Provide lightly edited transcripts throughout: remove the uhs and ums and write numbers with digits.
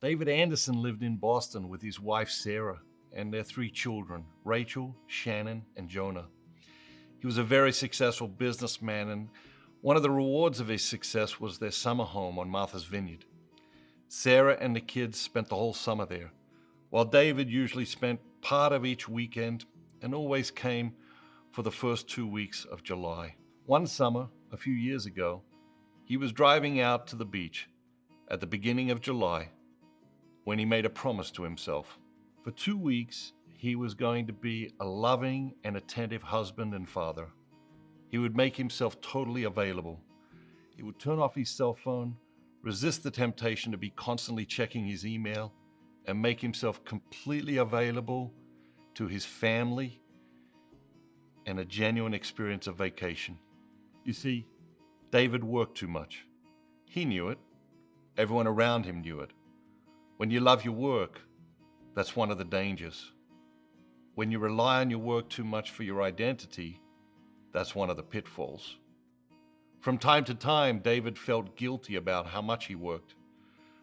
David Anderson lived in Boston with his wife Sarah and their 3 children, Rachel, Shannon, and Jonah. He was a very successful businessman, and one of the rewards of his success was their summer home on Martha's Vineyard. Sarah and the kids spent the whole summer there, while David usually spent part of each weekend and always came for the first 2 weeks of July. One summer, a few years ago, he was driving out to the beach at the beginning of July when he made a promise to himself. For 2 weeks, he was going to be a loving and attentive husband and father. He would make himself totally available. He would turn off his cell phone, resist the temptation to be constantly checking his email, and make himself completely available to his family and a genuine experience of vacation. You see, David worked too much. He knew it. Everyone around him knew it. When you love your work, that's one of the dangers. When you rely on your work too much for your identity, that's one of the pitfalls. From time to time, David felt guilty about how much he worked,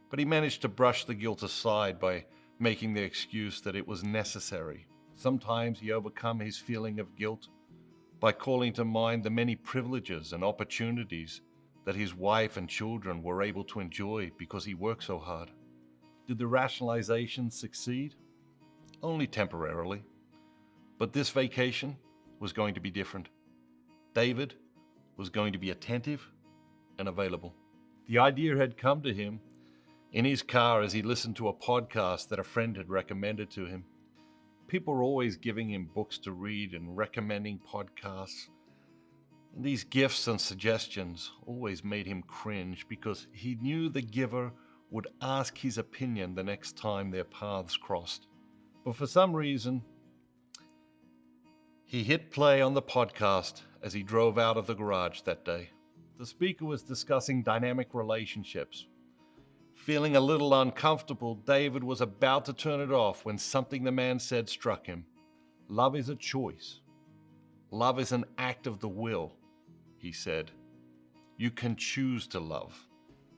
but he managed to brush the guilt aside by making the excuse that it was necessary. Sometimes he overcame his feeling of guilt by calling to mind the many privileges and opportunities that his wife and children were able to enjoy because he worked so hard. Did the rationalization succeed? Only temporarily. But this vacation was going to be different. David was going to be attentive and available. The idea had come to him in his car as he listened to a podcast that a friend had recommended to him. People were always giving him books to read and recommending podcasts. And these gifts and suggestions always made him cringe because he knew the giver would ask his opinion the next time their paths crossed. But for some reason, he hit play on the podcast as he drove out of the garage that day. The speaker was discussing dynamic relationships. Feeling a little uncomfortable, David was about to turn it off when something the man said struck him. Love is a choice. Love is an act of the will, he said. You can choose to love.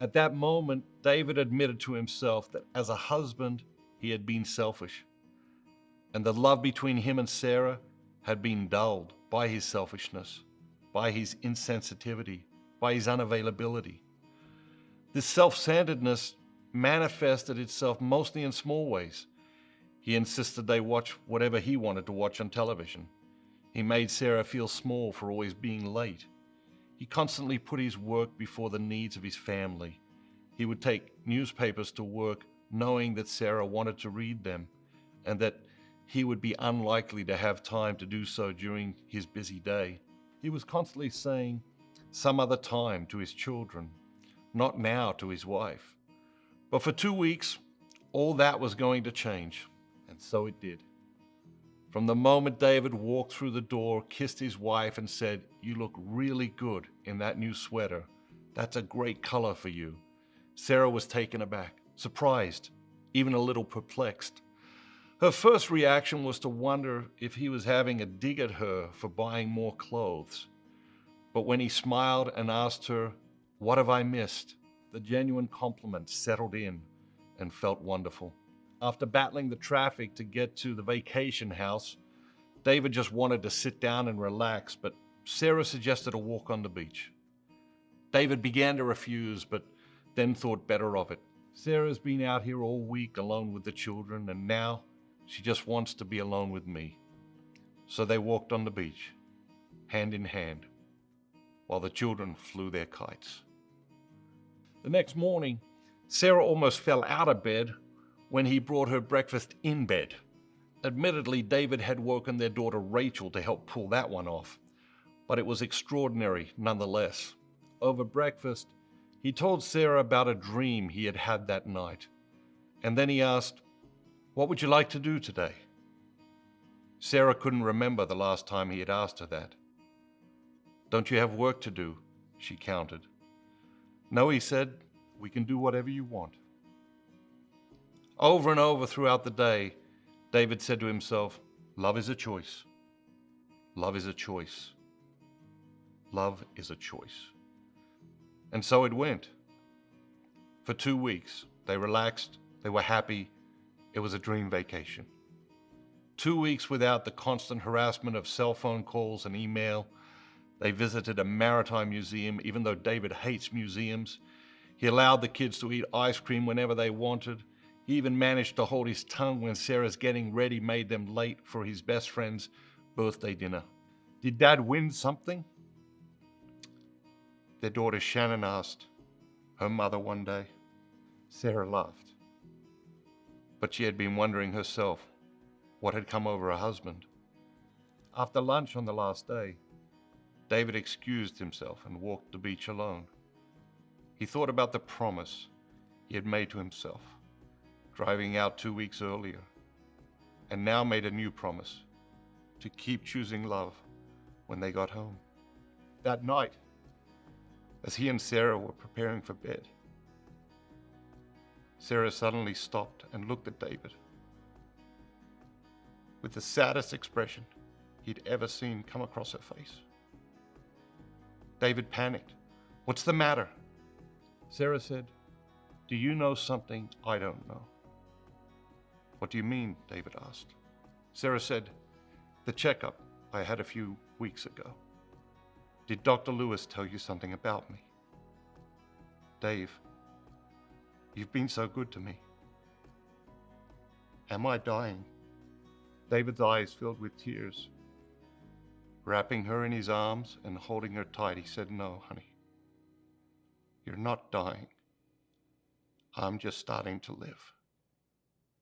At that moment, David admitted to himself that as a husband, he had been selfish, and the love between him and Sarah had been dulled by his selfishness, by his insensitivity, by his unavailability. This self-centeredness manifested itself mostly in small ways. He insisted they watch whatever he wanted to watch on television. He made Sarah feel small for always being late. He constantly put his work before the needs of his family. He would take newspapers to work knowing that Sarah wanted to read them and that he would be unlikely to have time to do so during his busy day. He was constantly saying some other time to his children, not now to his wife. But for 2 weeks, all that was going to change, and so it did. From the moment David walked through the door, kissed his wife, and said, "You look really good in that new sweater. That's a great color for you," Sarah was taken aback, surprised, even a little perplexed. Her first reaction was to wonder if he was having a dig at her for buying more clothes. But when he smiled and asked her, "What have I missed?" the genuine compliment settled in and felt wonderful. After battling the traffic to get to the vacation house, David just wanted to sit down and relax, but Sarah suggested a walk on the beach. David began to refuse, but then thought better of it. Sarah's been out here all week alone with the children, and now she just wants to be alone with me. So they walked on the beach, hand in hand, while the children flew their kites. The next morning, Sarah almost fell out of bed when he brought her breakfast in bed. Admittedly, David had woken their daughter Rachel to help pull that one off, but it was extraordinary nonetheless. Over breakfast, he told Sarah about a dream he had had that night, and then he asked, "What would you like to do today?" Sarah couldn't remember the last time he had asked her that. "Don't you have work to do?" she countered. "No," he said, "we can do whatever you want." Over and over throughout the day, David said to himself, "Love is a choice. Love is a choice. Love is a choice." And so it went. For 2 weeks, they relaxed, They were happy. It was a dream vacation. 2 weeks without the constant harassment of cell phone calls and email. They visited a maritime museum, even though David hates museums. He allowed the kids to eat ice cream whenever they wanted. He even managed to hold his tongue when Sarah's getting ready made them late for his best friend's birthday dinner. Did Dad win something? Their daughter Shannon asked her mother one day. Sarah laughed. But she had been wondering herself what had come over her husband. After lunch on the last day, David excused himself and walked the beach alone. He thought about the promise he had made to himself, driving out 2 weeks earlier, and now made a new promise to keep choosing love when they got home. That night, as he and Sarah were preparing for bed, Sarah suddenly stopped and looked at David with the saddest expression he'd ever seen come across her face. David panicked. "What's the matter?" Sarah said, "Do you know something I don't know?" "What do you mean?" David asked. Sarah said, "The checkup I had a few weeks ago. Did Dr. Lewis tell you something about me?" "Dave, you've been so good to me. Am I dying?" David's eyes filled with tears. Wrapping her in his arms and holding her tight, he said, "No, honey. You're not dying. I'm just starting to live."